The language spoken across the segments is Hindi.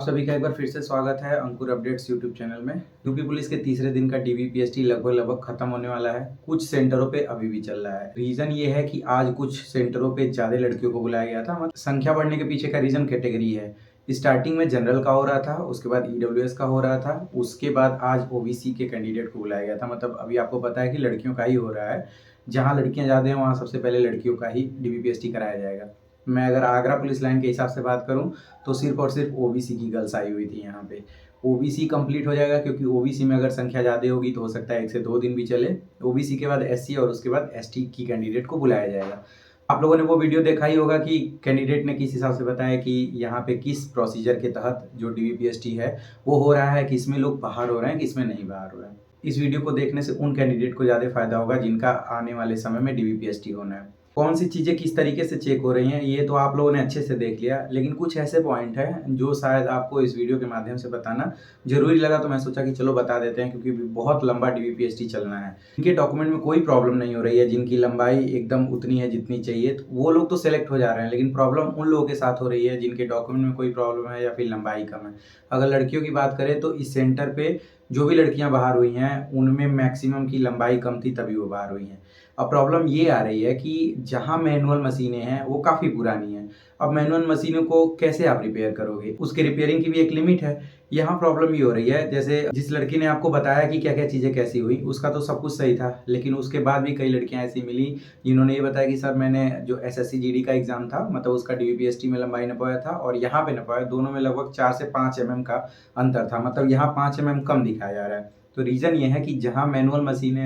आप सभी का एक बार फिर से स्वागत है अंकुर अपडेट्स यूट्यूब चैनल में। यूपी पुलिस के तीसरे दिन का डीवीपीएसटी लगभग खत्म होने वाला है। कुछ सेंटरों पे अभी भी चल रहा है। रीजन ये है कि आज कुछ सेंटरों पे ज्यादा लड़कियों को बुलाया गया था। मतलब संख्या बढ़ने के पीछे का रीजन कैटेगरी है। स्टार्टिंग में जनरल का हो रहा था, उसके बाद ईडब्ल्यूएस का हो रहा था, उसके बाद आज ओबीसी के कैंडिडेट को बुलाया गया था। मतलब अभी आपको पता है कि लड़कियों का ही हो रहा है। जहाँ लड़कियां ज्यादा हैं वहाँ सबसे पहले लड़कियों का ही डीवीपीएसटी कराया जाएगा। मैं अगर आगरा पुलिस लाइन के हिसाब से बात करूं तो सिर्फ और सिर्फ ओबीसी की गर्ल्स आई हुई थी यहाँ पे। ओबीसी कंप्लीट हो जाएगा क्योंकि ओबीसी में अगर संख्या ज़्यादा होगी तो हो सकता है 1 से 2 दिन भी चले। ओबीसी के बाद एससी और उसके बाद एसटी की कैंडिडेट को बुलाया जाएगा। आप लोगों ने वो वीडियो देखा ही होगा कि कैंडिडेट ने किस हिसाब से बताया कि यहाँ पे किस प्रोसीजर के तहत जो डीवीपीएसटी है वो हो रहा है, किसमें लोग बाहर हो रहे हैं, किसमें नहीं बाहर हो रहे हैं। इस वीडियो को देखने से उन कैंडिडेट को ज़्यादा फायदा होगा जिनका आने वाले समय में डीवीपीएसटी होना है। कौन सी चीज़ें किस तरीके से चेक हो रही हैं ये तो आप लोगों ने अच्छे से देख लिया, लेकिन कुछ ऐसे पॉइंट हैं जो शायद आपको इस वीडियो के माध्यम से बताना जरूरी लगा, तो मैं सोचा कि चलो बता देते हैं क्योंकि बहुत लंबा डीवीपीएसटी चलना है। जिनके डॉक्यूमेंट में कोई प्रॉब्लम नहीं हो रही है, जिनकी लंबाई एकदम उतनी है जितनी चाहिए, तो वो लोग तो सेलेक्ट हो जा रहे हैं। लेकिन प्रॉब्लम उन लोगों के साथ हो रही है जिनके डॉक्यूमेंट में कोई प्रॉब्लम है या फिर लंबाई कम है। अगर लड़कियों की बात करें तो इस सेंटर पे जो भी लड़कियां बाहर हुई हैं उनमें मैक्सिमम की लंबाई कम थी तभी वो बाहर हुई हैं। अब प्रॉब्लम ये आ रही है कि जहाँ मैनुअल मशीनें हैं वो काफ़ी पुरानी हैं। अब मैनुअल मशीनों को कैसे आप रिपेयर करोगे, उसके रिपेयरिंग की भी एक लिमिट है। यहाँ प्रॉब्लम ये हो रही है, जैसे जिस लड़की ने आपको बताया कि क्या क्या चीज़ें कैसी हुई, उसका तो सब कुछ सही था, लेकिन उसके बाद भी कई लड़कियां ऐसी मिली जिन्होंने ये बताया कि सर मैंने जो एसएससी जीडी का एग्जाम था, मतलब उसका डीवीपीएसटी में लंबाई न पाया था और यहाँ पे न पाया, दोनों में लगभग 4 से 5 का अंतर था। मतलब यहाँ 5 कम दिखाया जा रहा है। तो रीज़न ये है कि जहाँ मैनुअल मशीनें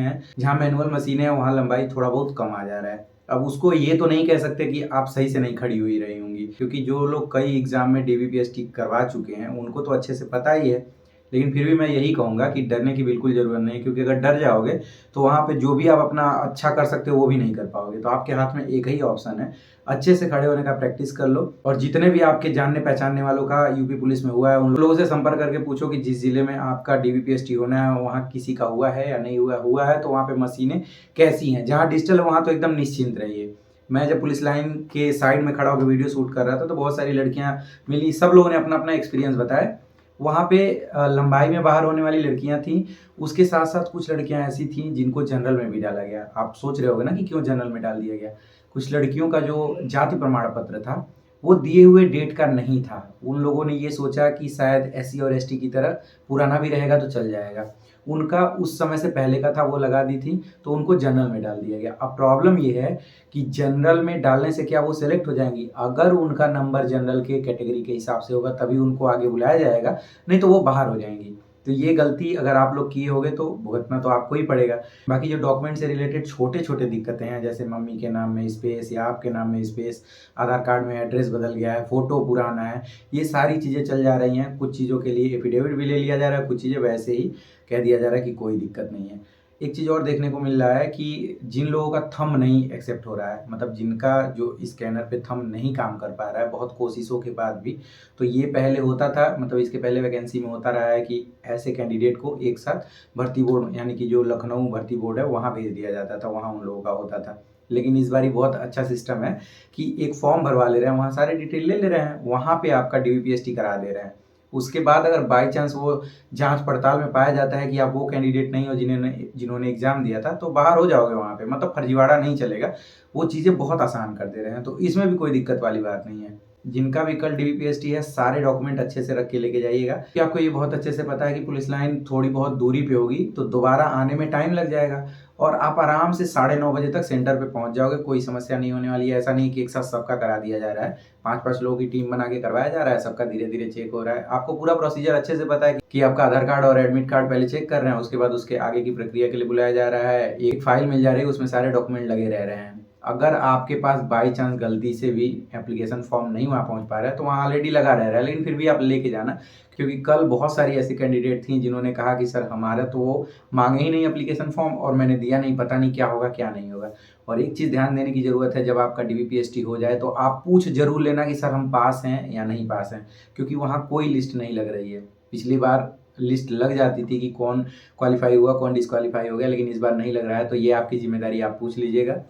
हैं वहाँ लंबाई थोड़ा बहुत कम आ जा रहा है। अब उसको ये तो नहीं कह सकते कि आप सही से नहीं खड़ी हुई रही होंगी, क्योंकि जो लोग कई एग्जाम में डीवीपीएसटी करवा चुके हैं उनको तो अच्छे से पता ही है। लेकिन फिर भी मैं यही कहूँगा कि डरने की बिल्कुल ज़रूरत नहीं, क्योंकि अगर डर जाओगे तो वहाँ पे जो भी आप अपना अच्छा कर सकते हो वो भी नहीं कर पाओगे। तो आपके हाथ में एक ही ऑप्शन है, अच्छे से खड़े होने का प्रैक्टिस कर लो। और जितने भी आपके जानने पहचानने वालों का यूपी पुलिस में हुआ है उन लोगों से संपर्क करके पूछो कि जिस जिले में आपका डीवीपीएसटी होना है वहाँ किसी का हुआ है या नहीं हुआ है तो वहाँ पे मशीनें कैसी हैं। जहाँ डिजिटल है वहाँ तो एकदम निश्चिंत रहिए। मैं जब पुलिस लाइन के साइड में खड़ा होकर वीडियो शूट कर रहा था तो बहुत सारी लड़कियां मिली, सब लोगों ने अपना अपना एक्सपीरियंस बताया। वहाँ पे लंबाई में बाहर होने वाली लड़कियां थी, उसके साथ साथ कुछ लड़कियां ऐसी थी जिनको जनरल में भी डाला गया। आप सोच रहे होगे ना कि क्यों जनरल में डाल दिया गया। कुछ लड़कियों का जो जाति प्रमाण पत्र था वो दिए हुए डेट का नहीं था। उन लोगों ने ये सोचा कि शायद एससी और एसटी की तरह पुराना भी रहेगा तो चल जाएगा। उनका उस समय से पहले का था वो लगा दी थी, तो उनको जनरल में डाल दिया गया। अब प्रॉब्लम ये है कि जनरल में डालने से क्या वो सिलेक्ट हो जाएंगी? अगर उनका नंबर जनरल के कैटेगरी के हिसाब से होगा तभी उनको आगे बुलाया जाएगा, नहीं तो वो बाहर हो जाएंगी। तो ये गलती अगर आप लोग किए होगे तो भुगतना तो आपको ही पड़ेगा। बाकी जो डॉक्यूमेंट से रिलेटेड छोटे छोटे दिक्कतें हैं, जैसे मम्मी के नाम में स्पेस या आपके नाम में स्पेस, आधार कार्ड में एड्रेस बदल गया है, फोटो पुराना है, ये सारी चीज़ें चल जा रही हैं। कुछ चीज़ों के लिए एफिडेविट भी ले लिया जा रहा है, कुछ चीज़ें वैसे ही कह दिया जा रहा है कि कोई दिक्कत नहीं है। एक चीज़ और देखने को मिल रहा है कि जिन लोगों का थंब नहीं एक्सेप्ट हो रहा है, मतलब जिनका जो स्कैनर पे थंब नहीं काम कर पा रहा है बहुत कोशिशों के बाद भी, तो ये पहले होता था, मतलब इसके पहले वैकेंसी में होता रहा है कि ऐसे कैंडिडेट को एक साथ भर्ती बोर्ड यानी कि जो लखनऊ भर्ती बोर्ड है वहाँ भेज दिया जाता था, वहाँ उन लोगों का होता था। लेकिन इस बारी बहुत अच्छा सिस्टम है कि एक फॉर्म भरवा ले रहे हैं, वहाँ सारे डिटेल ले ले रहे हैं, वहाँ पे आपका डीवीपीएसटी करा दे रहे हैं। उसके बाद अगर बाई चांस वो जांच पड़ताल में पाया जाता है कि आप वो कैंडिडेट नहीं हो जिन्होंने एग्जाम दिया था, तो बाहर हो जाओगे वहाँ पे, मतलब फर्जीवाड़ा नहीं चलेगा। वो चीज़ें बहुत आसान कर दे रहे हैं, तो इसमें भी कोई दिक्कत वाली बात नहीं है। जिनका भी कल डीवीपीएसटी है सारे डॉक्यूमेंट अच्छे से रख के लेके जाइएगा, कि आपको ये बहुत अच्छे से पता है कि पुलिस लाइन थोड़ी बहुत दूरी पे होगी तो दोबारा आने में टाइम लग जाएगा और आप आराम से 9:30 बजे तक सेंटर पे पहुंच जाओगे, कोई समस्या नहीं होने वाली है। ऐसा नहीं कि एक साथ सबका करा दिया जा रहा है, 5-5 लोगों की टीम बना के करवाया जा रहा है, सबका धीरे धीरे चेक हो रहा है। आपको पूरा प्रोसीजर अच्छे से पता है कि आपका आधार कार्ड और एडमिट कार्ड पहले चेक कर रहे हैं, उसके बाद उसके आगे की प्रक्रिया के लिए बुलाया जा रहा है, एक फाइल मिल जा रही है उसमें सारे डॉक्यूमेंट लगे रह रहे हैं। अगर आपके पास बाई चांस गलती से भी एप्लीकेशन फॉर्म नहीं वहाँ पहुँच पा रहा है तो वहाँ ऑलरेडी लगा रह रहा है, लेकिन फिर भी आप लेके जाना, क्योंकि कल बहुत सारी ऐसी कैंडिडेट थी जिन्होंने कहा कि सर हमारा तो वो मांगे ही नहीं एप्लीकेशन फॉर्म और मैंने दिया नहीं, पता नहीं क्या होगा क्या नहीं होगा। और एक चीज़ ध्यान देने की ज़रूरत है, जब आपका डीवीपीएसटी हो जाए तो आप पूछ जरूर लेना कि सर हम पास हैं या नहीं पास हैं, क्योंकि वहाँ कोई लिस्ट नहीं लग रही है। पिछली बार लिस्ट लग जाती थी कि कौन क्वालिफाई हुआ कौन डिस्क्वालीफाई हो गया, लेकिन इस बार नहीं लग रहा है, तो ये आपकी जिम्मेदारी, आप पूछ लीजिएगा।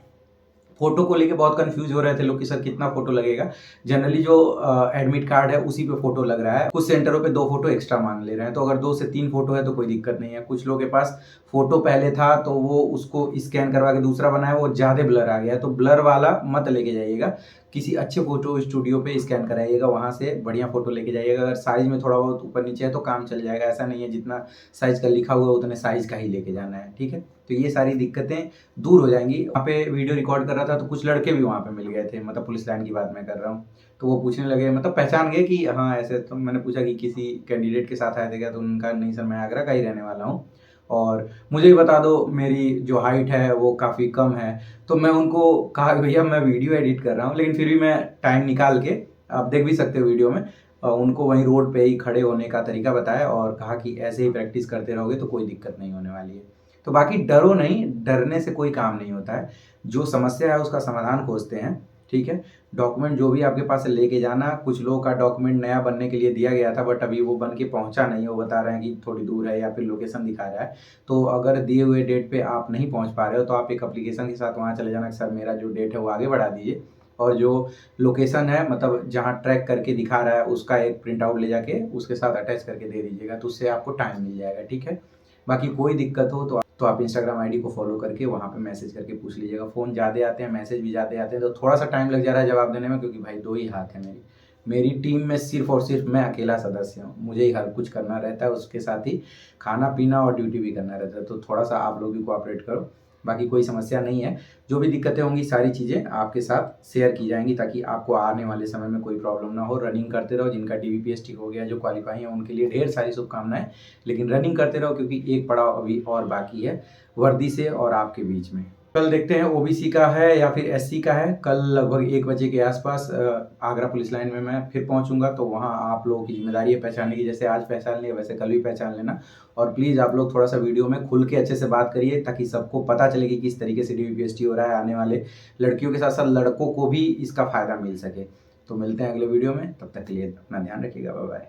फोटो को लेके बहुत कंफ्यूज हो रहे थे लोग कि सर कितना फोटो लगेगा। जनरली जो एडमिट कार्ड है उसी पे फोटो लग रहा है। कुछ सेंटरों पे 2 फोटो एक्स्ट्रा मांग ले रहे हैं, तो अगर 2 से 3 फोटो है तो कोई दिक्कत नहीं है। कुछ लोगों के पास फोटो पहले था तो वो उसको स्कैन करवा के दूसरा बनाया, वो ज्यादा ब्लर आ गया, तो ब्लर वाला मत लेके जाइएगा। किसी अच्छे फोटो स्टूडियो पे स्कैन कराइएगा, वहां से बढ़िया फोटो लेके जाइएगा। अगर साइज में थोड़ा बहुत ऊपर नीचे है तो काम चल जाएगा, ऐसा नहीं है जितना साइज का लिखा हुआ है उतने साइज का ही लेके जाना है, ठीक है। तो ये सारी दिक्कतें दूर हो जाएंगी। वहाँ पे वीडियो रिकॉर्ड कर रहा था तो कुछ लड़के भी वहाँ पे मिल गए थे, मतलब पुलिस लाइन की बात मैं कर रहा हूँ। तो वो पूछने लगे, मतलब पहचान गए कि हाँ ऐसे। तो मैंने पूछा कि किसी कैंडिडेट के साथ आए थे क्या, तो उनका नहीं सर मैं आगरा का ही रहने वाला हूँ और मुझे भी बता दो मेरी जो हाइट है वो काफ़ी कम है। तो मैं उनको कहा भैया मैं वीडियो एडिट कर रहा हूँ, लेकिन फिर भी मैं टाइम निकाल के, आप देख भी सकते हो वीडियो में, उनको वहीं रोड पे ही खड़े होने का तरीका बताया और कहा कि ऐसे ही प्रैक्टिस करते रहोगे तो कोई दिक्कत नहीं होने वाली है। तो बाकी डरो नहीं, डरने से कोई काम नहीं होता है। जो समस्या है उसका समाधान खोजते हैं, ठीक है। डॉक्यूमेंट जो भी आपके पास है लेके जाना। कुछ लोगों का डॉक्यूमेंट नया बनने के लिए दिया गया था बट अभी वो बन के पहुंचा नहीं, वो बता रहे हैं कि थोड़ी दूर है या फिर लोकेशन दिखा रहा है। तो अगर दिए हुए डेट पे आप नहीं पहुंच पा रहे हो तो आप एक एप्लीकेशन के साथ वहाँ चले जाना कि सर मेरा जो डेट है वो आगे बढ़ा दीजिए, और जो लोकेशन है मतलब जहाँ ट्रैक करके दिखा रहा है उसका एक प्रिंट आउट ले जाके उसके साथ अटैच करके दे दीजिएगा, तो उससे आपको टाइम मिल जाएगा, ठीक है। बाकी कोई दिक्कत हो तो आप इंस्टाग्राम आईडी को फॉलो करके वहाँ पे मैसेज करके पूछ लीजिएगा। फ़ोन ज़्यादा आते हैं, मैसेज भी ज़्यादा आते हैं, तो थोड़ा सा टाइम लग जा रहा है जवाब देने में, क्योंकि भाई 2 ही हाथ हैं मेरी टीम में सिर्फ और सिर्फ मैं अकेला सदस्य हूँ। मुझे ही हर कुछ करना रहता है, उसके साथ ही खाना पीना और ड्यूटी भी करना रहता है, तो थोड़ा सा आप लोग भी कोऑपरेट करो। बाकी कोई समस्या नहीं है। जो भी दिक्कतें होंगी सारी चीज़ें आपके साथ शेयर की जाएंगी ताकि आपको आने वाले समय में कोई प्रॉब्लम ना हो। रनिंग करते रहो, जिनका डीवीपीएसटी हो गया, जो क्वालिफाई है उनके लिए ढेर सारी शुभकामनाएं, लेकिन रनिंग करते रहो क्योंकि एक पड़ाव अभी और बाकी है वर्दी से और आपके बीच में। कल देखते हैं ओबीसी का है या फिर एससी का है। कल लगभग 1 बजे के आसपास आगरा पुलिस लाइन में मैं फिर पहुंचूंगा, तो वहां आप लोगों की जिम्मेदारी है पहचानने की। जैसे आज पहचान लिया वैसे कल भी पहचान लेना, और प्लीज़ आप लोग थोड़ा सा वीडियो में खुल के अच्छे से बात करिए ताकि सबको पता चले कि किस तरीके से डीवीपीएसटी हो रहा है। आने वाले लड़कियों के साथ साथ लड़कों को भी इसका फ़ायदा मिल सके। तो मिलते हैं अगले वीडियो में, तब तक के लिए अपना ध्यान रखिएगा, बाय बाय।